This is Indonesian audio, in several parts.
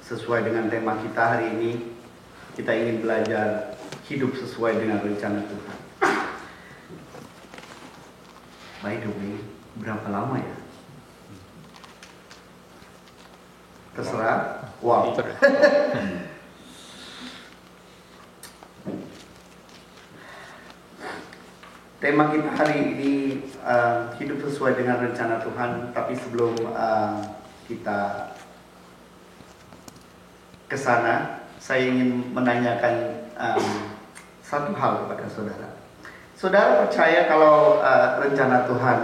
Sesuai dengan tema kita hari ini, kita ingin belajar hidup sesuai dengan rencana Tuhan. By the way, berapa lama ya? Terserah. Wow. Tema kita hari ini hidup sesuai dengan rencana Tuhan. Tapi sebelum kita ke sana, saya ingin menanyakan satu hal kepada saudara. Saudara percaya kalau rencana Tuhan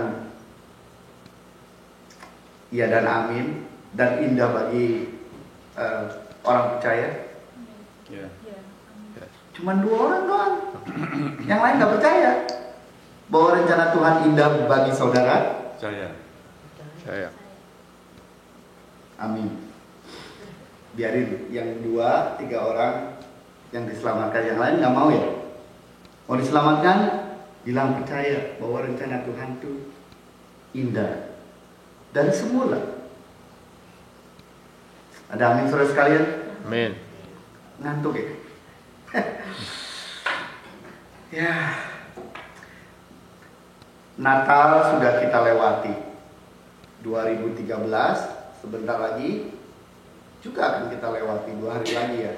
ya dan amin dan indah bagi orang percaya? Ya. Cuman 2 orang doang. Yang lain nggak percaya bahwa rencana Tuhan indah bagi saudara? Saya. Amin. Biarin yang 2-3 orang yang diselamatkan, yang lain nggak mau ya. Mau diselamatkan, bilang percaya bahwa rencana Tuhan itu indah dan semula. Ada amin saudara sekalian? Amin. Ngantuk ya? Ya. Natal sudah kita lewati. 2013 sebentar lagi juga akan kita lewati, 2 hari lagi ya.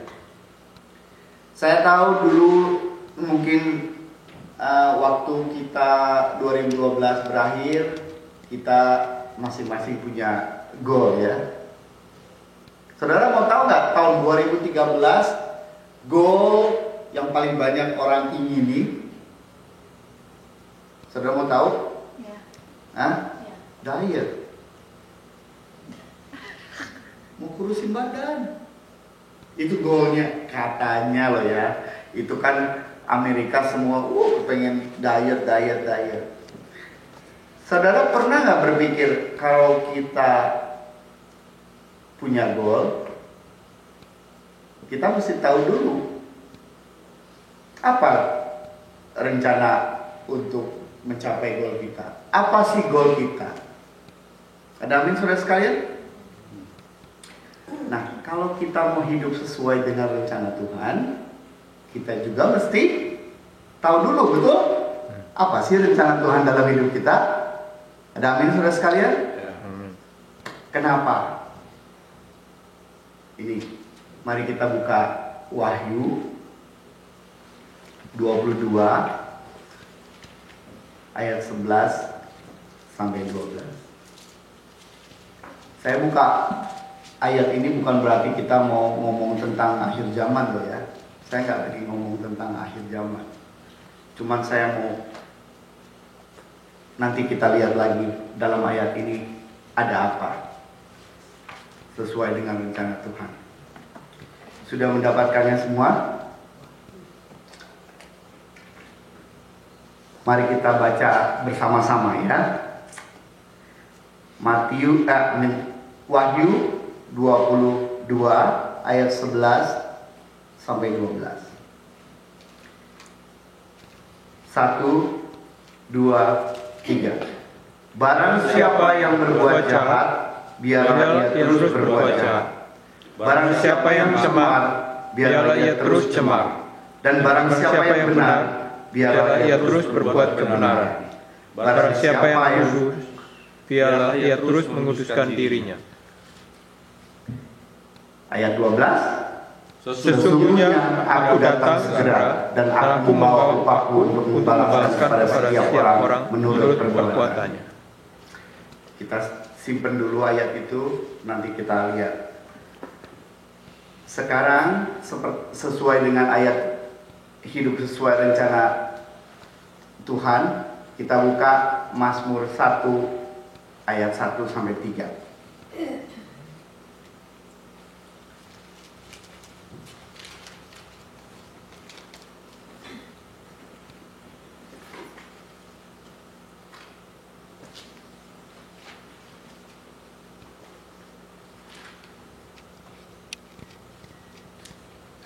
Saya tahu dulu mungkin waktu kita 2012 berakhir, kita masing-masing punya goal ya. Saudara mau tahu nggak tahun 2013 goal yang paling banyak orang ingini? Saudara mau tahu? Ya. Hah? Ya. Diet. Mau kurusin badan. Itu goalnya katanya loh ya. Itu kan Amerika semua pengen diet. Saudara pernah nggak berpikir kalau kita punya goal, kita mesti tahu dulu apa rencana untuk mencapai goal kita. Apa sih goal kita? Ada amin saudara sekalian? Nah, kalau kita mau hidup sesuai dengan rencana Tuhan, kita juga mesti tahu dulu, betul? Apa sih rencana Tuhan dalam hidup kita? Ada amin saudara sekalian? Kenapa? Ini, mari kita buka Wahyu 22 ayat 11 sampai 12. Saya buka ayat ini bukan berarti kita mau ngomong tentang akhir zaman loh ya. Saya nggak lagi ngomong tentang akhir zaman. Cuman saya mau nanti kita lihat lagi dalam ayat ini ada apa sesuai dengan rencana Tuhan. Sudah mendapatkannya semua? Mari kita baca bersama-sama ya. Wahyu 22 ayat 11 sampai 12. 1, 2, 3. Barang siapa yang berbuat jahat, biarlah ia terus berbuat jahat. Barang siapa yang cemar, biarlah ia terus cemar. Dan barang siapa yang benar, biarlah ia terus berbuat kebenaran. Barang siapa yang kudus, biarlah ia terus menguduskan dirinya. Ayat 12. Sesungguhnya aku datang segera, dan aku membawa upahku untuk membalaskan kepada setiap orang menurut perbuatannya. Kita simpen dulu ayat itu, nanti kita lihat. Sekarang sesuai dengan ayat hidup sesuai rencana Tuhan, kita buka Mazmur 1 ayat 1 sampai 3.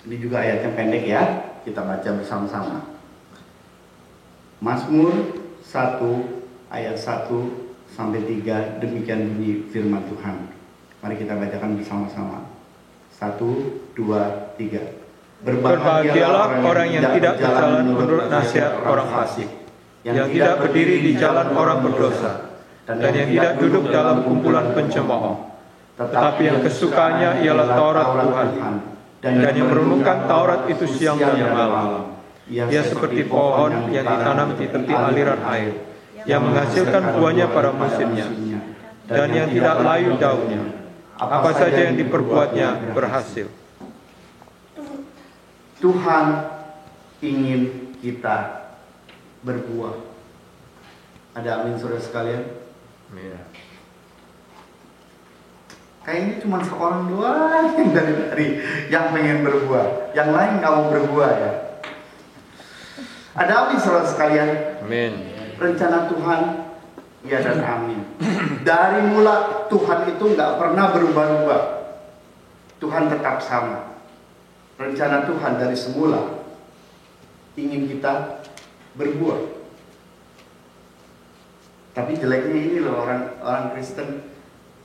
Ini juga ayatnya pendek ya, kita baca bersama-sama. Mazmur 1 ayat 1 sampai 3, demikian bunyi firman Tuhan. Mari kita bacakan bersama-sama. 1, 2, 3. Berbahagialah orang yang tidak berjalan menurut nasihat orang fasik, yang tidak berdiri di jalan orang berdosa, dan yang tidak duduk dalam kumpulan pencemooh, tetapi yang kesukaannya ialah Taurat Tuhan, dan yang merenungkan Taurat itu siang dan malam. Ia seperti pohon yang ditanam di tepi aliran air, yang menghasilkan buahnya pada musimnya, dan yang tidak layu daunnya. Apa saja yang diperbuatnya berhasil. Tuhan ingin kita berbuah. Ada amin saudara sekalian? Kayaknya cuma seorang doang yang dari yang pengen berbuah. Yang lain nggak mau berbuah ya. Ada amin saudara sekalian? Amin. Rencana Tuhan, ya dan amin. Dari mula Tuhan itu nggak pernah berubah-ubah. Tuhan tetap sama. Rencana Tuhan dari semula ingin kita berbuah. Tapi jeleknya ini loh orang Kristen,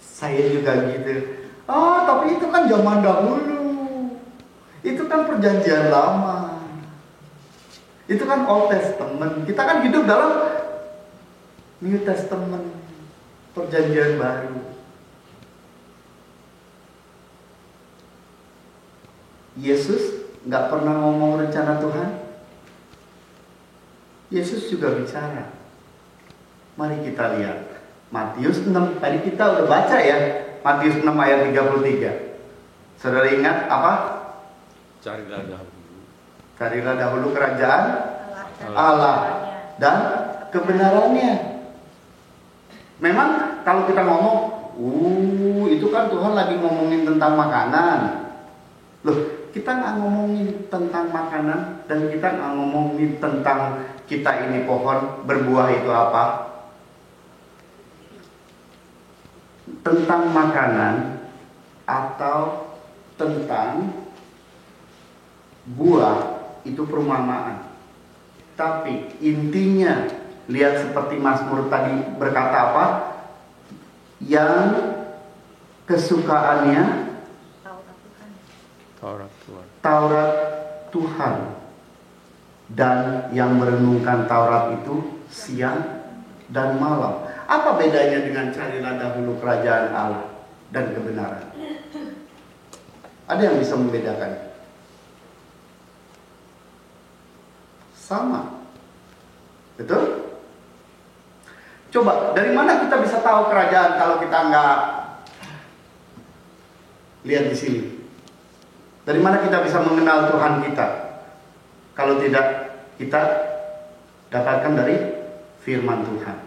saya juga gitu. Tapi itu kan zaman dahulu. Itu kan perjanjian lama. Itu kan Old Testament. Kita kan hidup dalam New Testament, perjanjian baru. Yesus nggak pernah ngomong rencana Tuhan. Yesus juga bicara. Mari kita lihat Matius 6. Tadi kita udah baca ya, Matius 6 ayat 33. Saudara ingat apa? Carilah dahulu kerajaan Allah dan kebenarannya. Memang kalau kita ngomong, itu kan Tuhan lagi ngomongin tentang makanan. Loh, kita nggak ngomongin tentang makanan dan kita nggak ngomongin tentang kita ini pohon berbuah itu apa. Tentang makanan atau tentang buah itu perumpamaan. Tapi intinya, lihat seperti Mazmur tadi berkata apa? Yang kesukaannya Taurat Tuhan, dan yang merenungkan Taurat itu siang dan malam. Apa bedanya dengan carilah dahulu kerajaan Allah dan kebenaran? Ada yang bisa membedakan? Sama. Betul? Coba, dari mana kita bisa tahu kerajaan kalau kita nggak lihat di sini? Dari mana kita bisa mengenal Tuhan kita kalau tidak kita dapatkan dari firman Tuhan?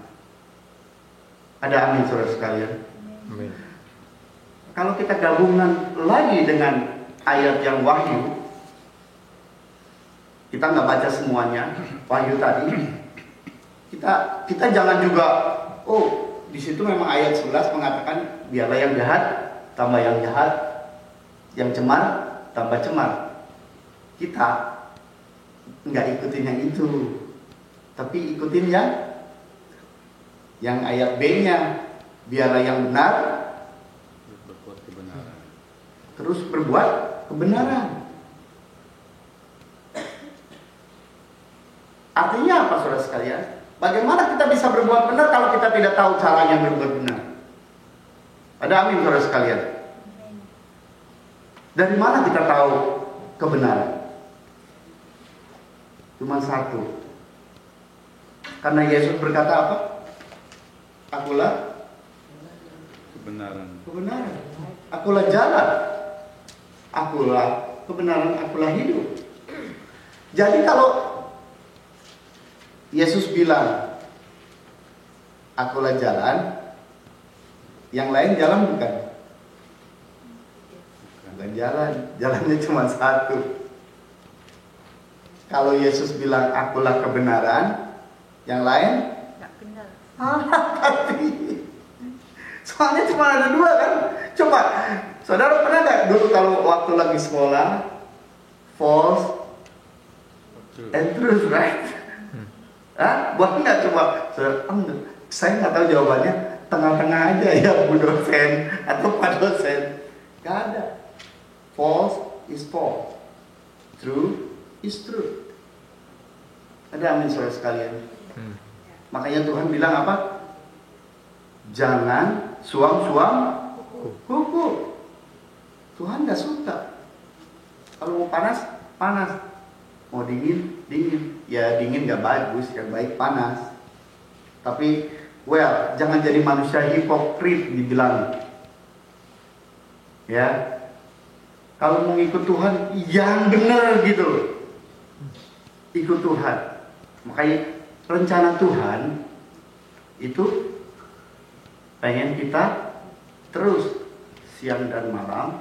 Ada amin saudara sekalian? Amin. Kalau kita gabungan lagi dengan ayat yang Wahyu, kita nggak baca semuanya Wahyu tadi. Kita jangan juga, di situ memang ayat 11 mengatakan biarlah yang jahat tambah yang jahat, yang cemar tambah cemar. Kita nggak ikutin yang itu, tapi ikutin yang ayat B-nya, biarlah yang benar berbuat kebenaran. Terus berbuat kebenaran. Artinya apa saudara sekalian? Bagaimana kita bisa berbuat benar kalau kita tidak tahu caranya berbuat benar? Ada amin saudara sekalian? Dari mana kita tahu kebenaran? Cuma satu. Karena Yesus berkata apa? Akulah Kebenaran. Akulah jalan. Akulah kebenaran, akulah hidup. Jadi kalau Yesus bilang akulah jalan, yang lain jalan bukan? Bukan jalan, jalannya cuma satu. Kalau Yesus bilang akulah kebenaran, yang lain nggak benar. tapi soalnya cuma ada dua kan. Coba, saudara pernah nggak dulu kalau waktu lagi sekolah false and truth, right? Buat nggak coba? Saudara, saya nggak tahu jawabannya. tengah-tengah aja ya Bu dosen atau Pak dosen. Gak ada. False is false, true is true. Ada amin saudara sekalian. Makanya Tuhan bilang apa? Jangan suam-suam kuku. Tuhan gak suka. Kalau mau panas, panas. Mau dingin, dingin. Ya dingin gak bagus, yang baik panas. Tapi, jangan jadi manusia hipokrit dibilang. Ya, kalau mau ikut Tuhan, yang benar gitu. Ikut Tuhan. Makanya rencana Tuhan itu pengen kita terus siang dan malam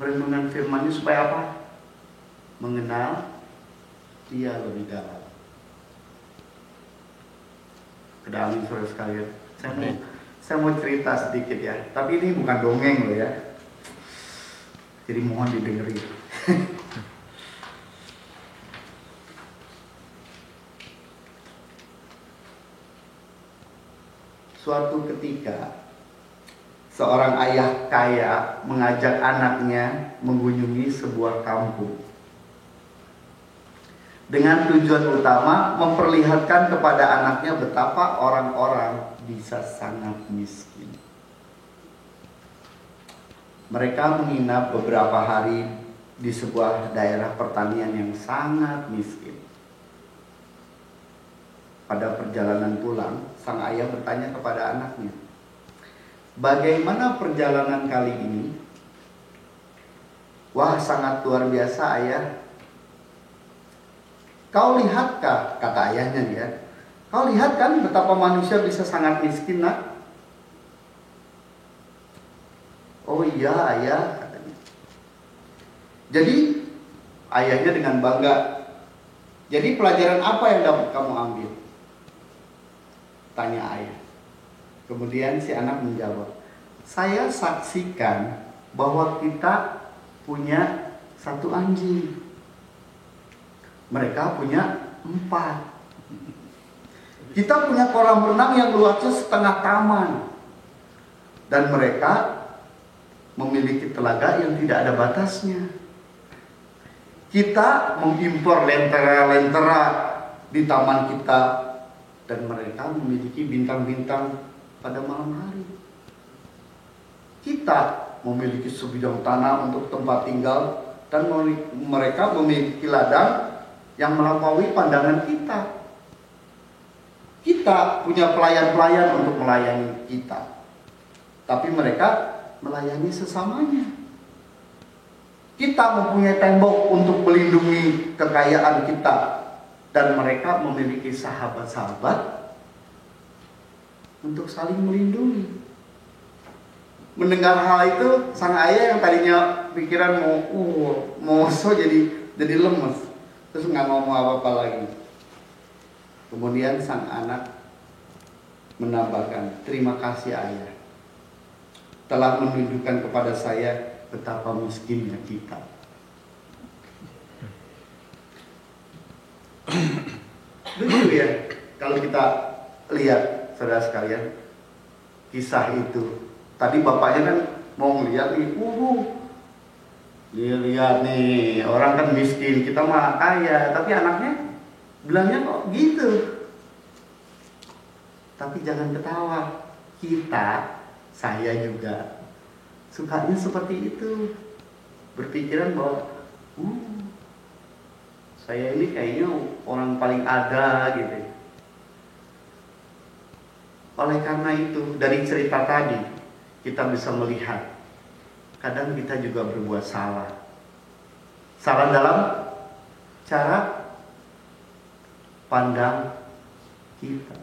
merenungkan firman-Nya supaya apa? Mengenal Dia lebih dalam. Kedalam saudara sekalian. Saya mau cerita sedikit ya. Tapi ini bukan dongeng loh ya. Jadi mohon didengerin. Suatu ketika seorang ayah kaya mengajak anaknya mengunjungi sebuah kampung dengan tujuan utama memperlihatkan kepada anaknya betapa orang-orang bisa sangat miskin. Mereka menginap beberapa hari di sebuah daerah pertanian yang sangat miskin. Pada perjalanan pulang, sang ayah bertanya kepada anaknya, "Bagaimana perjalanan kali ini?" "Wah, sangat luar biasa, ayah." "Kau lihatkah," kata ayahnya dia, "kau lihat kan betapa manusia bisa sangat miskin, nak?" "Oh iya, ayah," katanya. Jadi ayahnya dengan bangga, "Jadi pelajaran apa yang dapat kamu ambil?" tanya ayah. Kemudian si anak menjawab, "Saya saksikan bahwa kita punya satu anjing. Mereka punya 4. Kita punya kolam renang yang luasnya setengah taman. Dan mereka memiliki telaga yang tidak ada batasnya. Kita mengimpor lentera-lentera di taman kita. Dan mereka memiliki bintang-bintang pada malam hari. Kita memiliki sebidang tanah untuk tempat tinggal. Dan mereka memiliki ladang yang melampaui pandangan kita. Kita punya pelayan-pelayan untuk melayani kita. Tapi mereka melayani sesamanya. Kita mempunyai tembok untuk melindungi kekayaan kita. Dan mereka memiliki sahabat-sahabat untuk saling melindungi. Mendengar hal itu, sang ayah yang tadinya pikiran mau jadi lemes. Terus nggak ngomong apa-apa lagi. Kemudian sang anak menambahkan, "Terima kasih ayah, telah menunjukkan kepada saya betapa miskinnya kita." Lucu ya, kalau kita lihat saudara sekalian, kisah itu. Tadi bapaknya kan mau ngeliat nih, dia lihat nih, orang kan miskin, kita mah kaya. Tapi anaknya bilangnya kok gitu. Tapi jangan ketawa, saya juga sukanya seperti itu. Berpikiran bahwa saya ini kayaknya orang paling ada gitu. Oleh karena itu, dari cerita tadi kita bisa melihat kadang kita juga berbuat salah. Salah dalam cara pandang kita.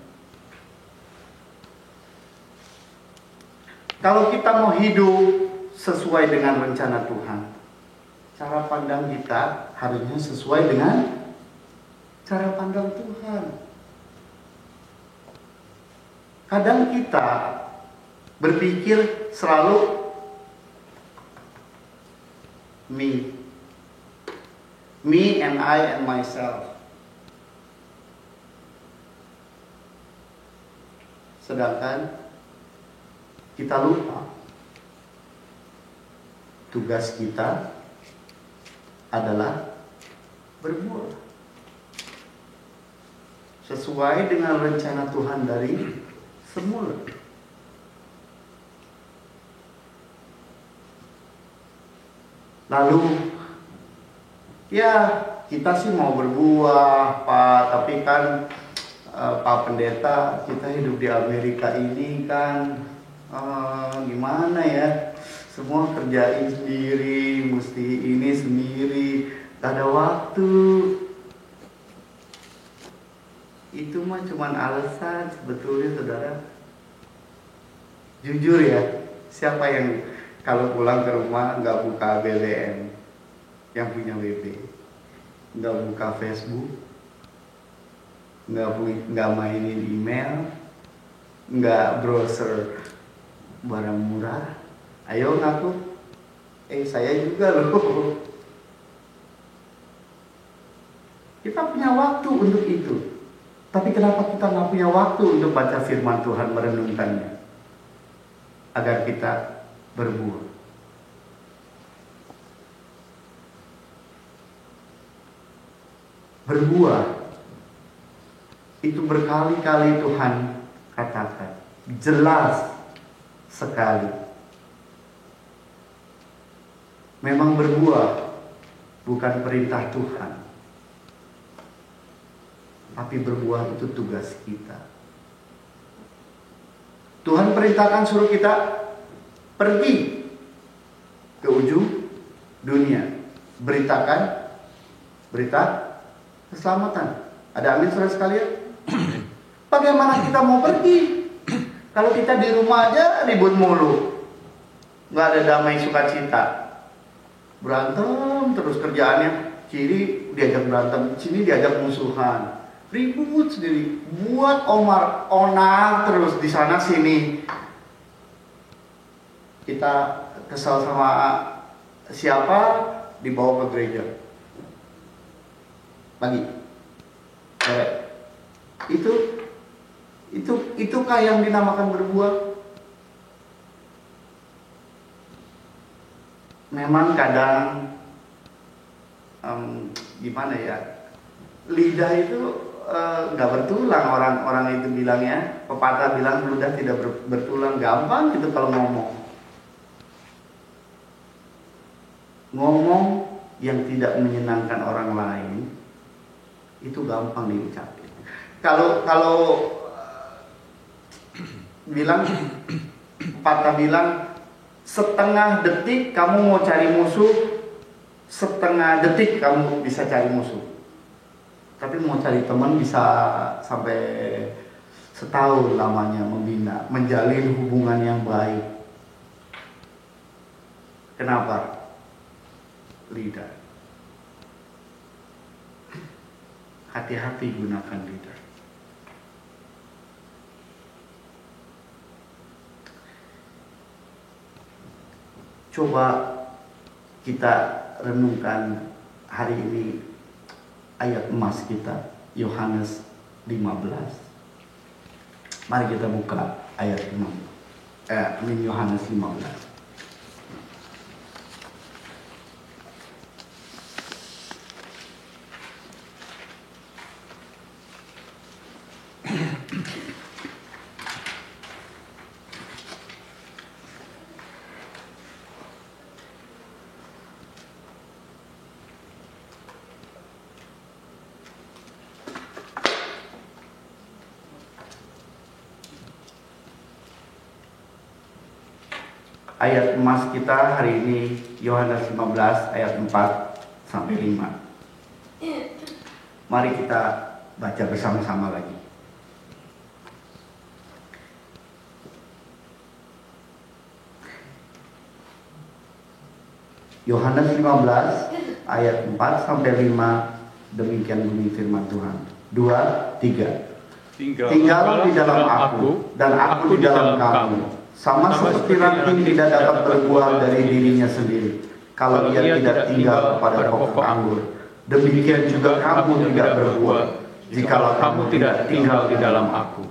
Kalau kita mau hidup sesuai dengan rencana Tuhan, cara pandang kita harusnya sesuai dengan cara pandang Tuhan. Kadang kita berpikir selalu me and I and myself. Sedangkan kita lupa tugas kita adalah berbuah sesuai dengan rencana Tuhan dari semula. Lalu ya kita sih mau berbuah Pak, tapi kan Pak Pendeta, kita hidup di Amerika ini kan gimana ya, semua kerjain sendiri, mesti ini sendiri, gak ada waktu. Itu mah cuman alasan sebetulnya, saudara. Jujur ya, siapa yang kalau pulang ke rumah nggak buka BBM, yang punya WB, nggak buka Facebook, nggak mainin email, nggak browser barang murah? Ayo ngaku. Saya juga loh. Kita punya waktu untuk itu. Tapi kenapa kita nggak punya waktu untuk baca firman Tuhan, merenungkannya, agar kita berbuah? Berbuah itu berkali-kali Tuhan katakan, jelas sekali. Memang berbuah bukan perintah Tuhan, tapi berbuah itu tugas kita. Tuhan perintahkan suruh kita pergi ke ujung dunia, beritakan berita keselamatan. Ada amin saudara sekalian? Bagaimana kita mau pergi kalau kita di rumah aja ribut mulu, nggak ada damai sukacita, berantem terus kerjaannya, kiri diajak berantem, sini diajak musuhan, ribut sendiri, buat onar terus di sana sini. Kita kesal sama siapa, dibawa ke gereja lagi. Itukah yang dinamakan berbuah? Memang kadang gimana ya, lidah itu nggak bertulang, orang itu bilangnya, pepatah bilang lidah tidak bertulang. Gampang gitu kalau ngomong yang tidak menyenangkan orang lain itu gampang diucapin. Kalau bilang, pepatah bilang, setengah detik kamu mau cari musuh, setengah detik kamu bisa cari musuh. Tapi mau cari teman bisa sampai setahun lamanya membina, menjalin hubungan yang baik. Kenapa? Lidah. Hati-hati gunakan lidah. Coba kita renungkan hari ini ayat emas kita, Yohanes 15. Mari kita buka ayat 6. Yohanes 15. Ayat emas kita hari ini Yohanes 15 ayat 4 sampai 5. Mari kita baca bersama-sama lagi. Yohanes 15 ayat 4 sampai 5, demikian bunyi firman Tuhan. 2, 3. Tinggallah di dalam aku dan aku di dalam kamu. Sama seperti ranting tidak dapat berbuah dari dirinya sendiri kalau ia tidak tinggal pada pokok anggur, demikian juga kamu tidak berbuah jikalau kamu tidak tinggal di dalam aku.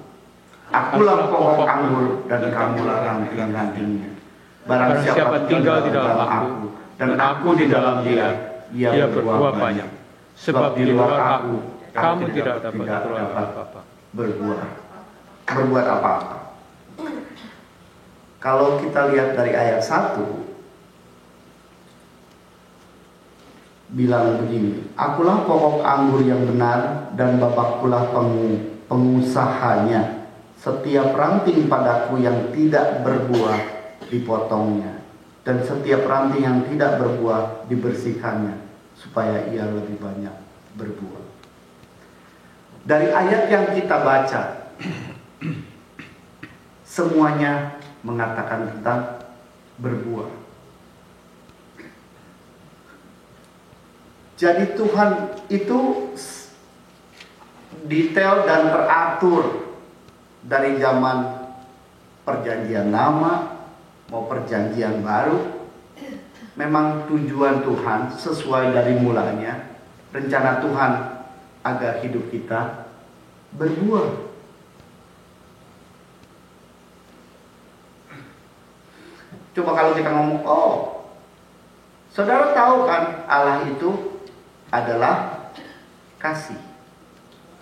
Akulah pokok anggur dan kamulah ranting-rantingnya. Barang siapa tinggal di dalam aku dan aku di dalam dia, ia berbuah banyak. Sebab di luar aku, kamu tidak dapat apa-apa. Berbuat apa-apa. Kalau kita lihat dari ayat 1, bilang begini, akulah pokok anggur yang benar dan Bapakkulah pengusahanya. Setiap ranting padaku yang tidak berbuah dipotongnya, dan setiap ranting yang tidak berbuah dibersihkannya, supaya ia lebih banyak berbuah. Dari ayat yang kita baca, semuanya mengatakan tentang berbuah. Jadi Tuhan itu detail dan teratur dari zaman perjanjian lama mau perjanjian baru. Memang tujuan Tuhan sesuai dari mulanya, rencana Tuhan agar hidup kita berbuah. Coba kalau kita ngomong, saudara tahu kan Allah itu adalah kasih.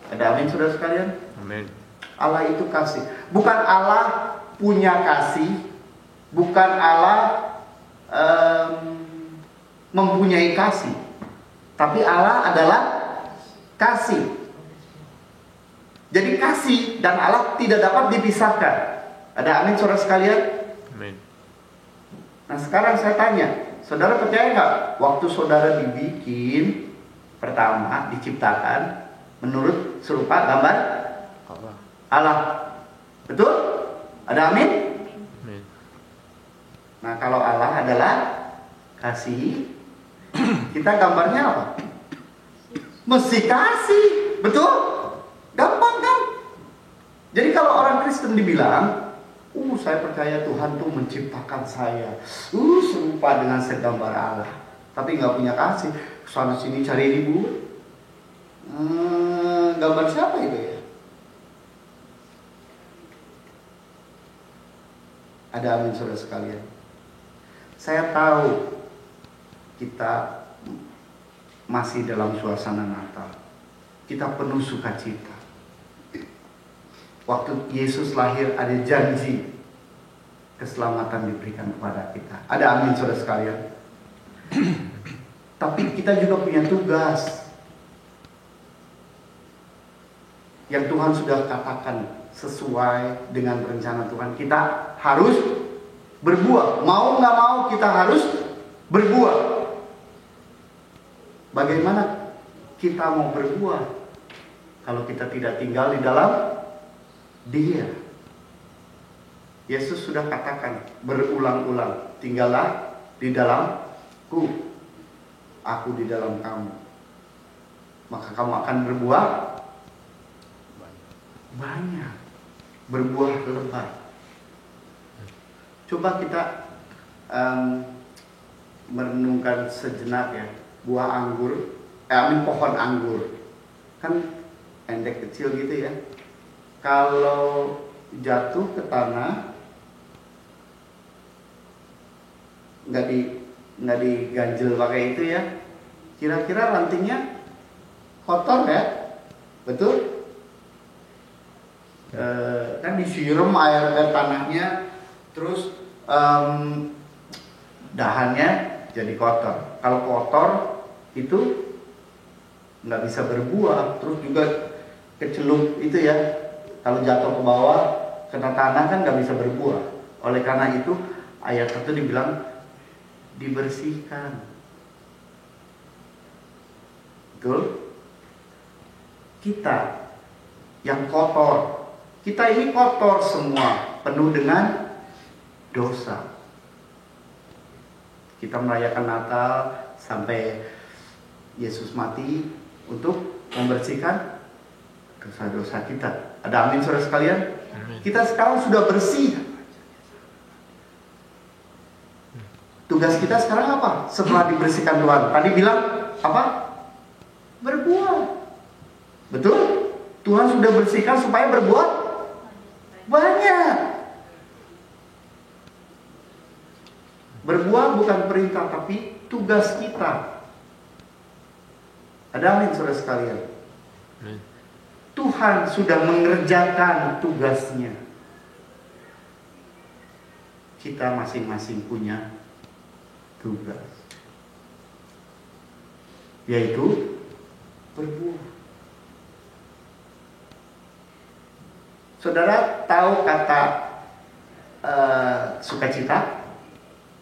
Ada amin saudara sekalian? Amin. Allah itu kasih. Bukan Allah punya kasih, bukan Allah mempunyai kasih, tapi Allah adalah kasih. Jadi kasih dan Allah tidak dapat dipisahkan. Ada amin saudara sekalian? Amin. Nah sekarang saya tanya, saudara percaya nggak waktu saudara dibikin pertama, diciptakan menurut serupa gambar Allah? Betul? Ada amin? Amin. Nah kalau Allah adalah kasih, kita gambarnya apa? Mesti kasih, betul? Gampang kan? Jadi kalau orang Kristen dibilang, saya percaya Tuhan tuh menciptakan saya, serupa dengan segambar Allah, tapi nggak punya kasih, kesana sini cari ribut. Gambar siapa itu ya? Ada amin saudara sekalian. Saya tahu kita masih dalam suasana Natal. Kita penuh sukacita. Waktu Yesus lahir ada janji keselamatan diberikan kepada kita. Ada amin saudara sekalian. Tapi kita juga punya tugas yang Tuhan sudah katakan sesuai dengan rencana Tuhan. Kita harus berbuah. Mau nggak mau kita harus berbuah. Bagaimana kita mau berbuah kalau kita tidak tinggal di dalam Dia? Yesus sudah katakan berulang-ulang, tinggallah di dalamku, aku di dalam kamu, maka kamu akan berbuah banyak, berbuah lebat. Coba kita merenungkan sejenak ya, buah anggur, pohon anggur kan pendek kecil gitu ya. Kalau jatuh ke tanah, nggak diganjel pakai itu ya, kira-kira rantingnya kotor ya, betul? Kan disiram air tanahnya, terus dahannya jadi kotor. Kalau kotor itu nggak bisa berbuah, terus juga kecelup itu ya. Kalau jatuh ke bawah kena tanah kan nggak bisa berbuah. Oleh karena itu ayat itu dibilang dibersihkan. Betul? Kita yang kotor, kita ini kotor semua, penuh dengan dosa. Kita merayakan Natal sampai Yesus mati untuk membersihkan dosa-dosa kita. Ada amin saudara sekalian? Amin. Kita sekarang sudah bersih. Tugas kita sekarang apa? Setelah dibersihkan Tuhan. Tadi bilang apa? Berbuah. Betul? Tuhan sudah bersihkan supaya berbuah banyak. Berbuah bukan perintah, tapi tugas kita. Ada amin saudara sekalian. Tuhan sudah mengerjakan tugasnya. Kita masing-masing punya tugas, yaitu berbuah. Saudara tahu kata sukacita?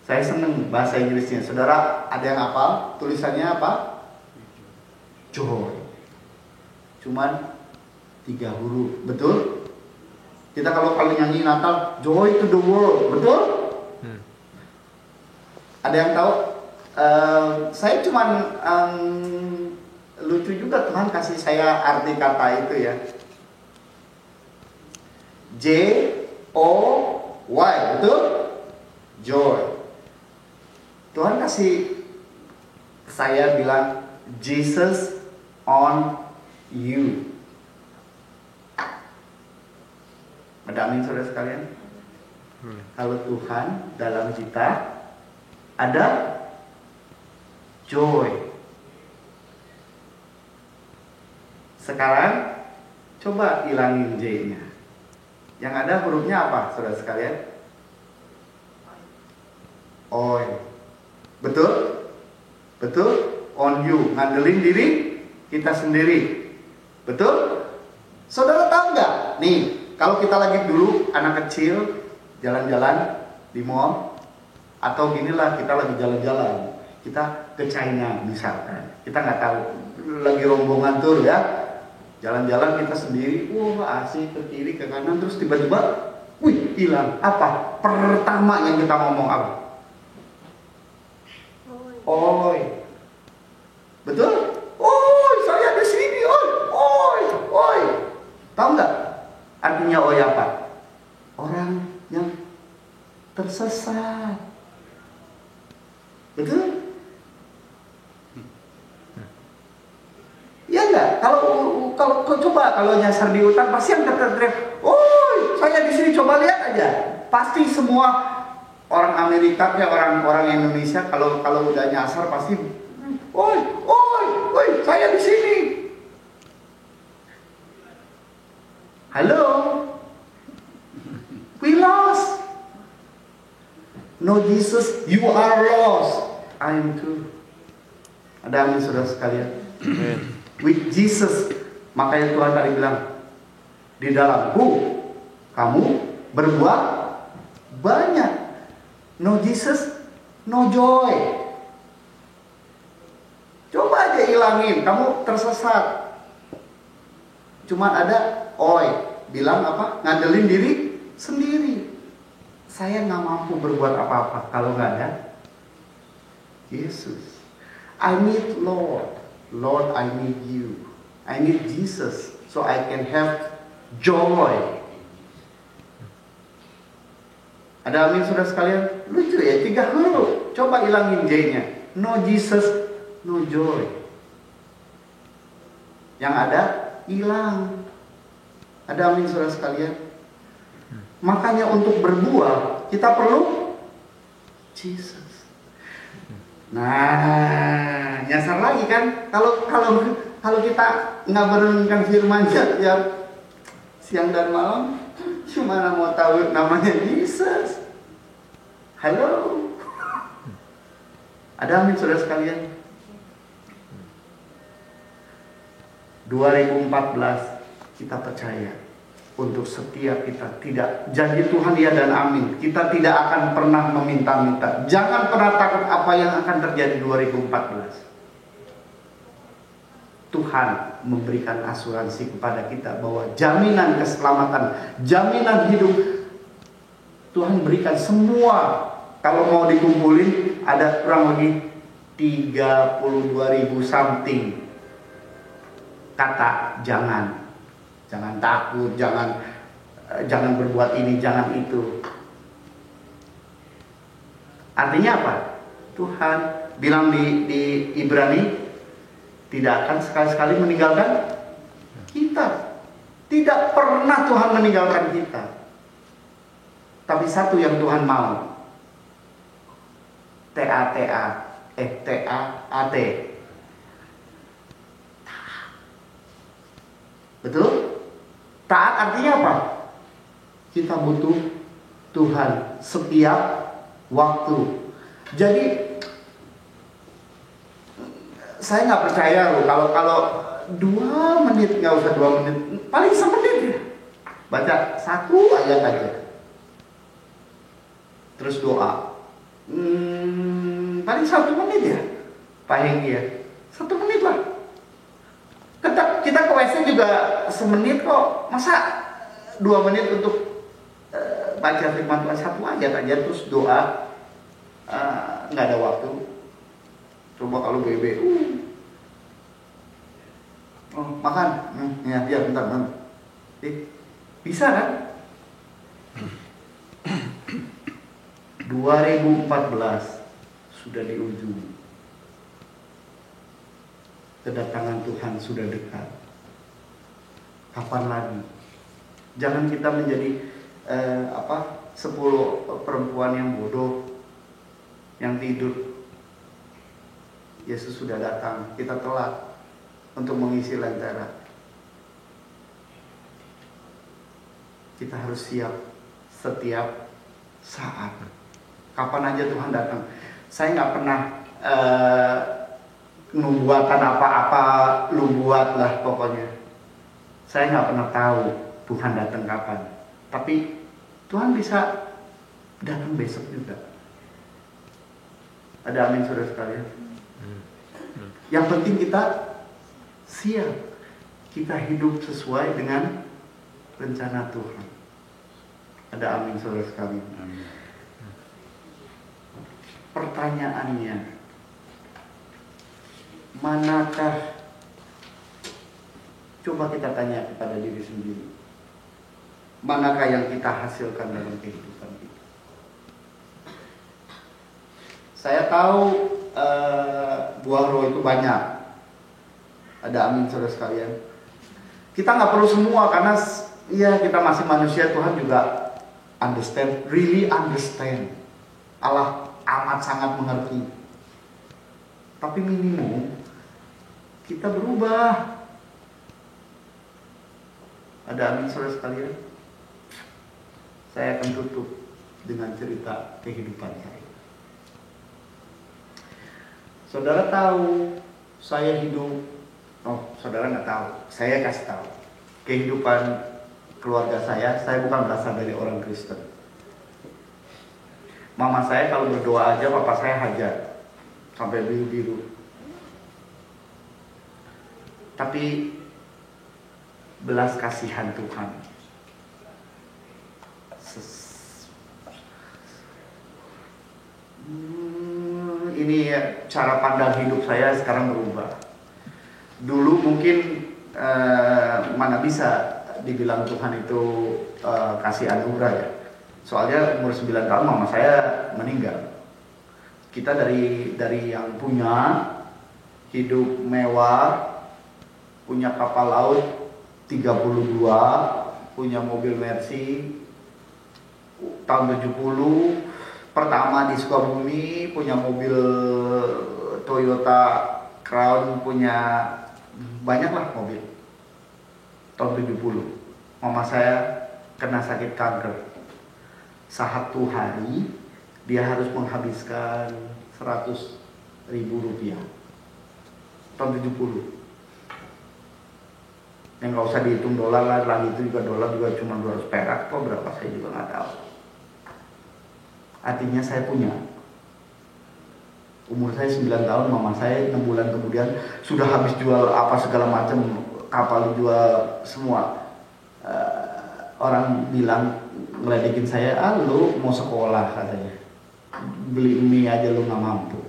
Saya senang bahasa Inggrisnya. Saudara ada yang hafal? Tulisannya apa? Joy. Cuman 3 huruf, betul? Kita kalau nyanyi Natal, joy to the world, betul? Ada yang tahu? Saya cuman lucu juga Tuhan kasih saya arti kata itu ya. J-O-Y, betul? Joy. Tuhan kasih saya bilang Jesus on you. Ada amin saudara sekalian? Kalau Tuhan dalam kita ada joy. Sekarang coba hilangin J-nya. Yang ada hurufnya apa saudara sekalian? Oil. Betul? Betul? On you, ngandelin diri kita sendiri. Betul? Saudara tahu nggak? Nih, kalau kita lagi dulu anak kecil jalan-jalan di mall, atau ginilah kita lagi jalan-jalan, kita ke China misalkan, kita nggak tahu, lagi rombongan tur ya, jalan-jalan kita sendiri, wah asik ke kiri ke kanan, terus tiba-tiba, wih hilang. Apa? Pertama yang kita ngomong apa? Oi, betul? Oi, saya di sini, oi, oi, oi. Tahu nggak artinya oi apa? Orang yang tersesat, betul? Ya nggak? Kalau coba kalau nyasar di hutan pasti yang teriak, oi, saya di sini, coba lihat aja. Pasti semua orang Amerika ya orang Indonesia kalau udah nyasar pasti, oi, oi, oi, saya di sini. Halo, we lost. No Jesus, you are lost. I am too. Ada amin saudara sekalian. With Jesus, makanya Tuhan tadi bilang, di dalamku kamu berbuah banyak. No Jesus, no joy. Coba aja hilangin, kamu tersesat. Cuma ada oi, bilang apa? Ngandelin diri sendiri. Saya nggak mampu berbuat apa-apa kalau nggak ada Yesus. I need Lord, Lord I need you. I need Jesus so I can have joy. Ada amin saudara sekalian? Lucu ya, 3 huruf. Coba hilangin J-nya. No Jesus, no joy. Yang ada, hilang. Ada amin saudara sekalian? Makanya untuk berbuah, kita perlu Jesus. Nah, nyasar lagi kan? Kalau kita nggak merenungkan firman-Nya ya siang dan malam, gimana mau tahu namanya Jesus? Halo. Ada amin saudara sekalian? 2014 kita percaya untuk setiap kita, tidak janji Tuhan ya dan amin. Kita tidak akan pernah meminta-minta. Jangan pernah takut apa yang akan terjadi 2014. Tuhan memberikan asuransi kepada kita bahwa jaminan keselamatan, jaminan hidup Tuhan berikan semua. Kalau mau dikumpulin ada kurang lebih 32.000 something kata jangan takut, jangan berbuat ini, jangan itu. Artinya apa? Tuhan bilang di Ibrani tidak akan sekali-sekali meninggalkan kita. Tidak pernah Tuhan meninggalkan kita. Tapi satu yang Tuhan mau. T-A-T. Betul? Taat artinya apa? Kita butuh Tuhan setiap waktu. Jadi saya nggak percaya loh kalau 2 menit, nggak usah 2 menit, paling 1 menit ya. Baca 1 ayat aja. Terus doa. Paling 1 menit ya, Pak Henggi ya. 1 menit lah. Kita ke WC juga 1 menit kok. Masa 2 menit untuk baca firman Tuhan 1 ayat aja terus doa, nggak ada waktu. Coba kalau BB, makan, ya bentar. Bisa kan? 2014 sudah di ujung. Kedatangan Tuhan sudah dekat. Kapan lagi? Jangan kita menjadi 10 perempuan yang bodoh, yang tidur. Yesus sudah datang, kita telat untuk mengisi lentera. Kita harus siap setiap saat. Kapan aja Tuhan datang. Saya nggak pernah nubuatan apa-apa lu buat lah pokoknya. Saya nggak pernah tahu Tuhan datang kapan. Tapi Tuhan bisa datang besok juga. Ada amin saudara sekalian. Yang penting kita siap. Kita hidup sesuai dengan rencana Tuhan. Ada amin saudara sekalian. Amin. Pertanyaannya, manakah, coba kita tanya kepada diri sendiri, manakah yang kita hasilkan dalam kehidupan kita? Saya tahu buah roh itu banyak. Ada amin saudara sekalian. Kita nggak perlu semua karena ya kita masih manusia. Tuhan juga really understand. Allah amat sangat mengerti. Tapi minimum kita berubah. Ada amin saudara sekalian. Saya akan tutup dengan cerita kehidupan saya. Saudara tahu saya hidup, saudara nggak tahu, saya kasih tahu. Kehidupan keluarga saya bukan berasal dari orang Kristen. Mama saya kalau berdoa aja, papa saya hajar sampai biru-biru. Tapi belas kasihan Tuhan. Ini ya, cara pandang hidup saya sekarang berubah. Dulu mungkin mana bisa dibilang Tuhan itu kasih anugerah ya. Soalnya umur 9 tahun mama saya meninggal. Kita dari yang punya hidup mewah, punya kapal laut 32, punya mobil Mercy tahun 70, pertama di Sukabumi, punya mobil Toyota Crown, punya banyak lah mobil. Tahun 70 mama saya kena sakit kanker. Satu hari dia harus menghabiskan 100.000 rupiah. Tahun 70. Yang nggak usah dihitung dolar lah, lagi itu juga dolar juga cuma 200 perak, kok berapa saya juga nggak tahu. Artinya saya punya. Umur saya 9 tahun, mama saya 6 bulan kemudian sudah habis jual apa segala macam, kapal dijual semua. Orang bilang, ngeledekin saya, lu mau sekolah katanya, beli mie aja lu nggak mampu.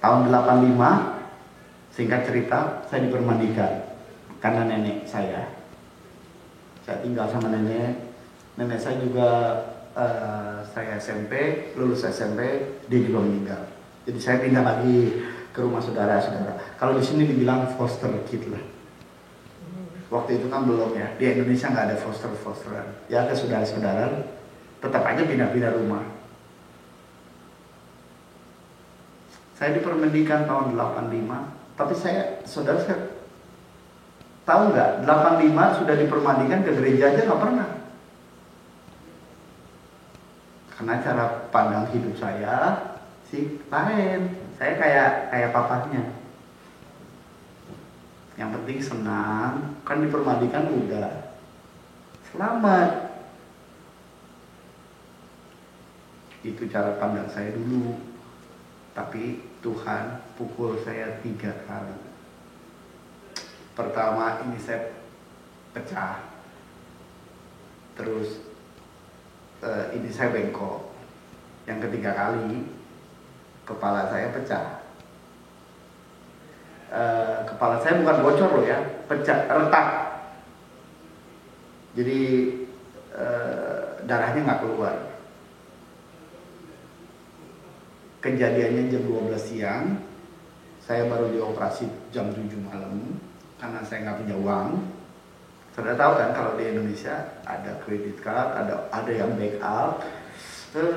Tahun 85, singkat cerita, saya dipermandikan karena nenek saya tinggal sama nenek saya juga. Saya SMP, lulus SMP, dia juga meninggal. Jadi saya pindah lagi ke rumah saudara-saudara. Kalau di sini dibilang foster kid lah. Waktu itu kan belum ya, di Indonesia nggak ada foster-fosteran. Ya ada saudara-saudara, tetap aja pindah-pindah rumah. Saya dipermendikan tahun 85, tapi saudara tahu nggak, 85 sudah dipermandikan ke gereja aja nggak pernah. Karena cara pandang hidup saya sih lain. Saya kayak papanya. Yang penting senang, kan dipermandikan udah. Selamat. Itu cara pandang saya dulu. Tapi Tuhan pukul saya 3 kali. Pertama ini saya pecah. Terus ini saya bengkok. Yang ketiga kali kepala saya pecah. Kepala saya bukan bocor loh ya, pecah, retak. Jadi darahnya nggak keluar. Kejadiannya jam 12 siang, saya baru dioperasi jam 7 malam karena saya nggak punya uang. Saudara tahu kan kalau di Indonesia ada kredit card, ada yang backup,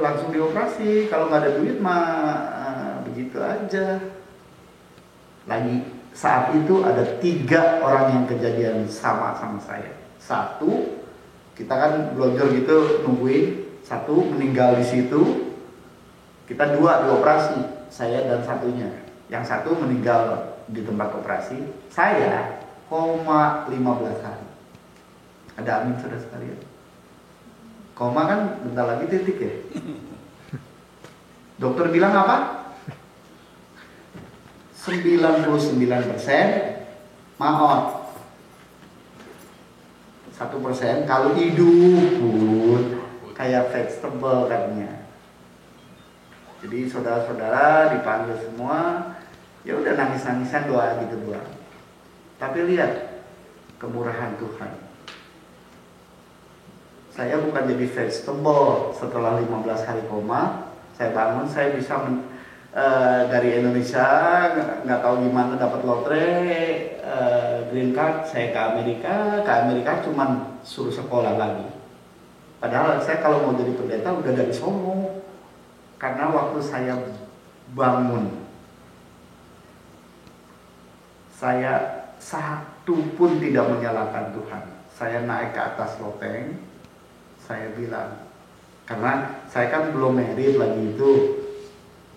langsung dioperasi. Kalau nggak ada duit mah begitu aja. Lagi saat itu ada 3 orang yang kejadian sama saya. 1, kita kan blonjor gitu nungguin, 1 meninggal di situ. Kita 2 dioperasi, saya dan satunya. Yang 1 meninggal di tempat operasi, saya koma 15 hari. Ada amin saudara sekalian. Koma kan bentar lagi titik ya. Dokter bilang apa? 99% maot. 1% kalau hidup pun kayak vegetable katanya. Jadi saudara-saudara dipanggil semua, ya udah nangis-nangisan doa gitu doang. Tapi lihat kemurahan Tuhan. Saya bukan jadi vegetable setelah 15 hari koma. Saya bangun, saya bisa dari Indonesia nggak tahu gimana dapat lotre, green card. Saya ke Amerika cuman suruh sekolah lagi. Padahal saya kalau mau jadi pendeta udah dari Solo. Karena waktu saya bangun, saya satu pun tidak menyalahkan Tuhan. Saya naik ke atas loteng, saya bilang, karena saya kan belum married lagi itu,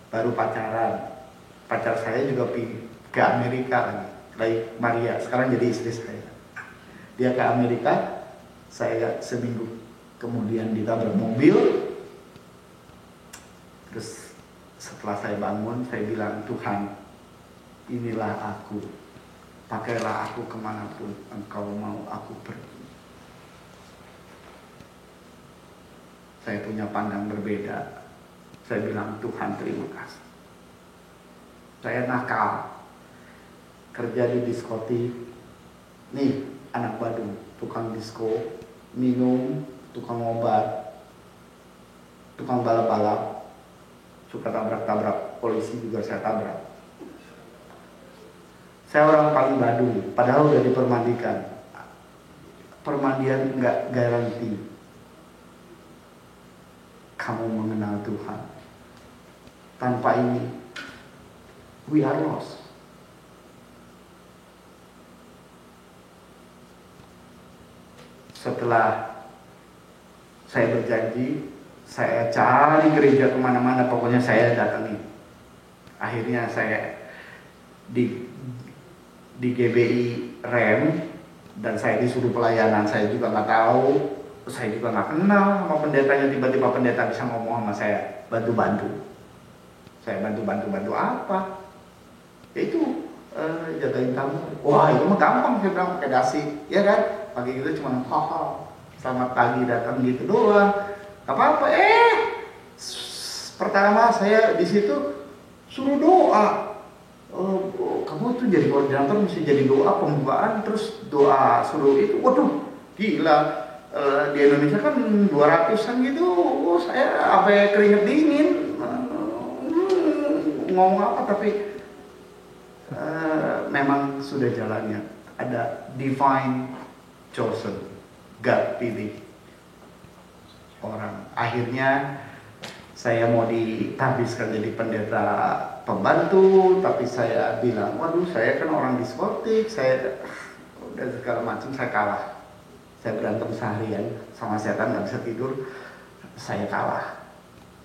baru pacaran. Pacar saya juga pergi ke Amerika lagi, Maria, sekarang jadi istri saya. Dia ke Amerika, saya seminggu kemudian ditabrak mobil. Terus setelah saya bangun, saya bilang, Tuhan, inilah aku. Pakailah aku kemanapun Engkau mau aku pergi. Saya punya pandang berbeda. Saya bilang, Tuhan terima kasih. Saya nakal. Kerja di diskotik. Nih, anak Badung, tukang disko, minum, tukang obat, tukang balap-balap. Suka tabrak-tabrak, polisi juga saya tabrak. Saya orang paling Badung, padahal udah dipermandikan. Permandian nggak garansi kamu mengenal Tuhan. Tanpa ini, we are lost. Setelah saya berjanji, saya cari gereja kemana-mana, pokoknya saya datangi. Akhirnya saya di GBI Rem, dan saya disuruh pelayanan. Saya juga nggak tahu, saya juga nggak kenal sama pendetanya. Tiba-tiba pendeta bisa ngomong sama saya, bantu-bantu. Saya bantu apa? Ya itu jagain tamu. Wah itu mah gampang, saya bilang pakai dasi, ya kan? Pagi itu cuma selamat pagi datang gitu doang. Gak apa-apa. Pertama saya di situ suruh doa. Kamu tuh jadi koordinator mesti jadi doa pembukaan, terus doa suruh itu. Waduh, gila. Di Indonesia kan 200-an gitu. Saya sampai keringet dingin. Ngomong apa tapi memang sudah jalannya. Ada divine chosen, God pilih orang. Akhirnya saya mau ditabiskan jadi pendeta pembantu, tapi saya bilang, waduh saya kan orang diskotik, saya udah segala macam, saya kalah. Saya berantem seharian sama setan, nggak bisa tidur, saya kalah.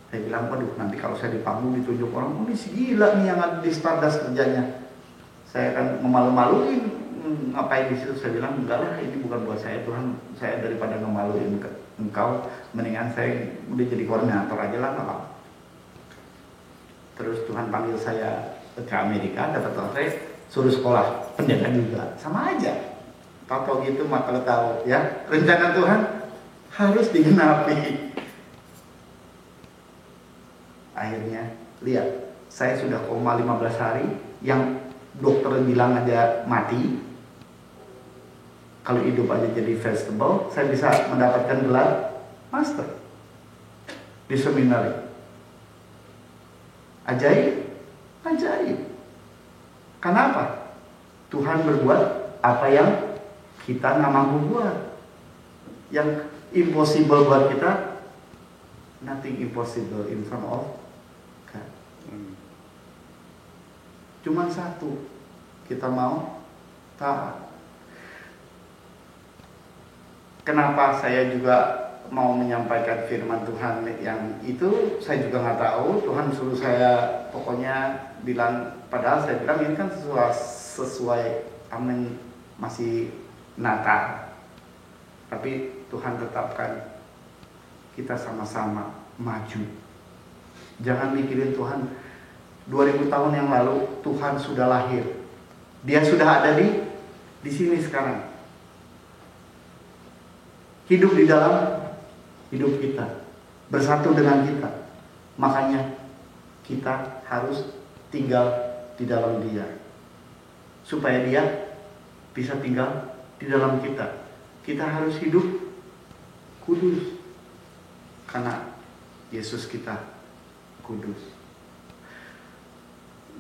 Saya bilang, waduh nanti kalau saya di panggung ditunjuk orang, oh ini si gila nih yang ada di Stardust kerjanya. Saya akan memalu-maluin, ngapain di situ? Saya bilang, enggak lah, ini bukan buat saya Tuhan, saya daripada ngemaluin engkau, mendingan saya udah jadi koordinator aja lah, nggak apa-apa. Terus Tuhan panggil saya ke Amerika, dapat order, suruh sekolah pendeta juga, sama aja. Tahu gitu maka tahu ya, rencana Tuhan harus digenapi. Akhirnya lihat, saya sudah koma 15 hari, yang dokter bilang aja mati. Kalau hidup aja jadi vegetable, saya bisa mendapatkan gelar master di seminari. Ajaib, ajaib. Kenapa? Tuhan berbuat apa yang kita nggak mampu buat. Yang impossible buat kita, nothing impossible in front of God. Cuman satu, kita mau taat. Kenapa saya juga mau menyampaikan firman Tuhan yang itu, saya juga nggak tahu. Tuhan suruh saya pokoknya bilang, padahal saya bilang ini kan sesuai amin, masih Natal. Tapi Tuhan tetapkan kita sama-sama maju. Jangan mikirin Tuhan 2000 tahun yang lalu Tuhan sudah lahir. Dia sudah ada di sini sekarang. Hidup di dalam hidup kita, bersatu dengan kita. Makanya kita harus tinggal di dalam Dia, supaya Dia bisa tinggal di dalam kita. Kita harus hidup kudus, karena Yesus kita kudus.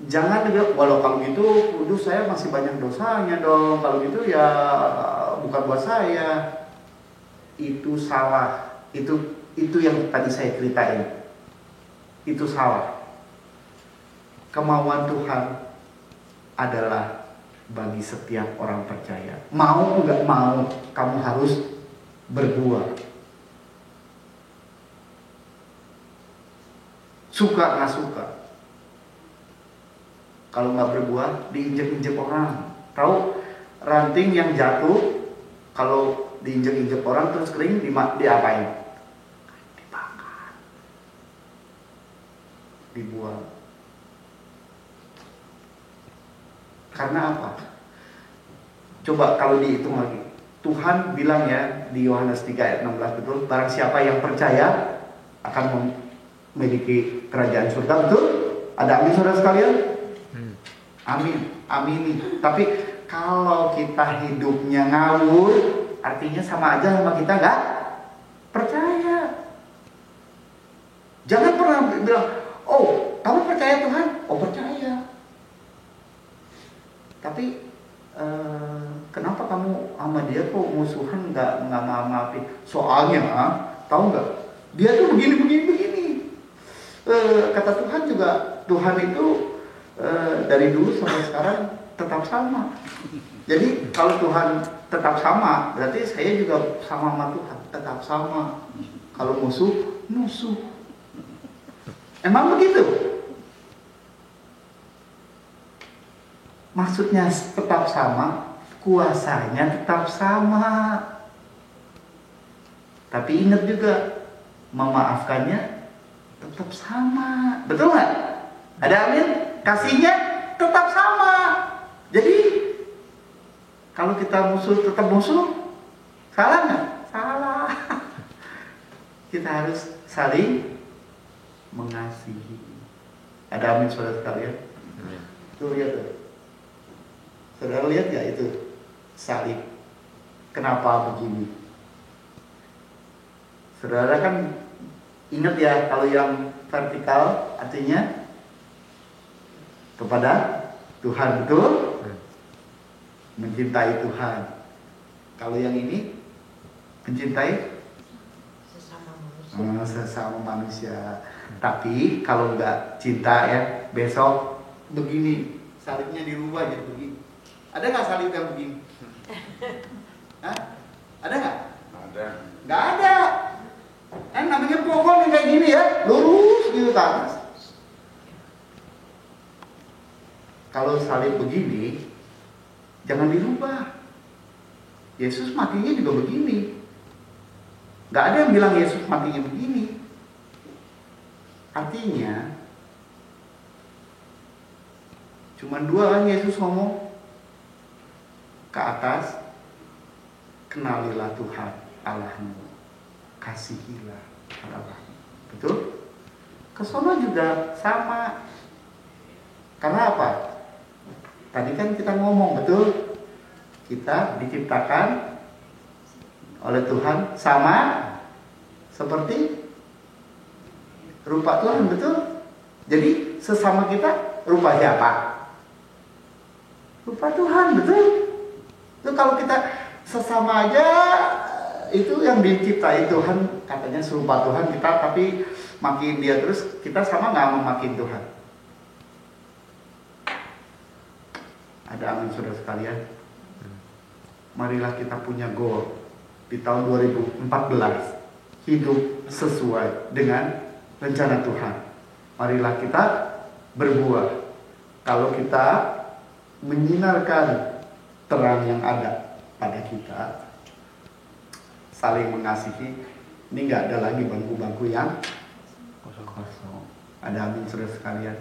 Jangan juga, walau kalau gitu kudus saya masih banyak dosanya dong. Kalau gitu ya bukan buat saya. Itu salah. Itu yang tadi saya ceritain. Itu salah. Kemauan Tuhan adalah bagi setiap orang percaya. Mau nggak mau, kamu harus berbuat. Suka nggak suka. Kalau nggak berbuat, diinjek-injek orang. Tahu ranting yang jatuh, kalau diinjek-injek orang terus kering, diapain? Dibakar, dibuang. Karena apa? Coba kalau dihitung lagi, Tuhan bilang ya di Yohanes 3 ayat 16, betul, barang siapa yang percaya akan memiliki kerajaan surga, betul? Ada amin saudara sekalian? Amin, amini. Tapi kalau kita hidupnya ngawur, artinya sama aja sama kita nggak percaya. Jangan pernah bilang, oh kamu percaya Tuhan? Oh percaya. Tapi kenapa kamu sama dia kok musuhan, nggak maafin? Soalnya, tahu nggak? Dia tuh begini. Kata Tuhan juga, Tuhan itu dari dulu sampai sekarang tetap sama. Jadi kalau Tuhan tetap sama, berarti saya juga sama Tuhan, tetap sama. Kalau musuh. Emang begitu? Maksudnya tetap sama, kuasanya tetap sama. Tapi ingat juga, memaafkannya tetap sama. Betul nggak? Ada amin? Kasihnya tetap sama. Jadi kalau kita musuh tetap musuh, salah nggak? Salah. Kita harus saling mengasihi. Ada amin saudara sekalian? Tuh lihat tuh. Saudara lihat ya itu salib. Kenapa begini? Saudara kan ingat ya, kalau yang vertikal artinya kepada Tuhan, betul? Mencintai Tuhan. Kalau yang ini mencintai Sesama manusia. sesama manusia. Tapi kalau nggak cinta ya, besok begini, salibnya dirubah jadi begini. Ada nggak salib yang begini? Hah? Ada nggak? Ada. Nggak ada. Kan namanya pohon yang kayak gini ya, lurus gitu ke atas. Kalau salib begini, jangan dirubah. Yesus matinya juga begini. Nggak ada yang bilang Yesus matinya begini. Artinya, cuma dua kan Yesus ngomong ke atas, kenalilah Tuhan Allahmu, kasihilah Allahmu. Betul? Kesono juga sama. Karena apa? Tadi kan kita ngomong, betul? Kita diciptakan oleh Tuhan sama seperti rupa Tuhan, betul? Jadi sesama kita rupa siapa? Rupa Tuhan, betul? Itu kalau kita sesama aja, itu yang diciptai Tuhan, katanya serupa Tuhan kita, tapi makin dia terus, kita sama nggak memakin Tuhan? Ada amin saudara sekalian. Marilah kita punya goal di tahun 2014, hidup sesuai dengan rencana Tuhan. Marilah kita berbuah. Kalau kita menyinarkan terang yang ada pada kita, saling mengasihi, ini nggak ada lagi bangku-bangku yang kosong. Ada amin saudara sekalian.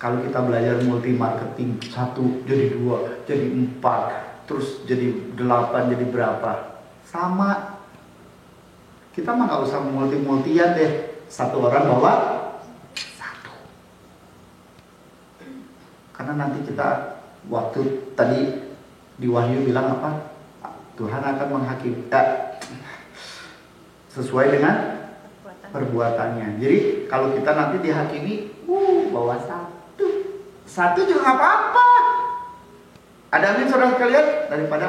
Kalau kita belajar multi marketing, 1 jadi 2 jadi 4, terus jadi 8 jadi berapa, sama. Kita mah nggak usah multi-multian deh, satu orang bawa satu. Karena nanti kita, waktu tadi di Wahyu bilang apa, Tuhan akan menghakimi sesuai dengan perbuatannya. Jadi kalau kita nanti dihakimi, bawa satu juga nggak apa-apa. Ada amin saudara sekalian, daripada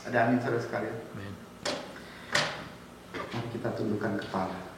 ada amin saudara sekalian. Mari kita tundukkan kepala.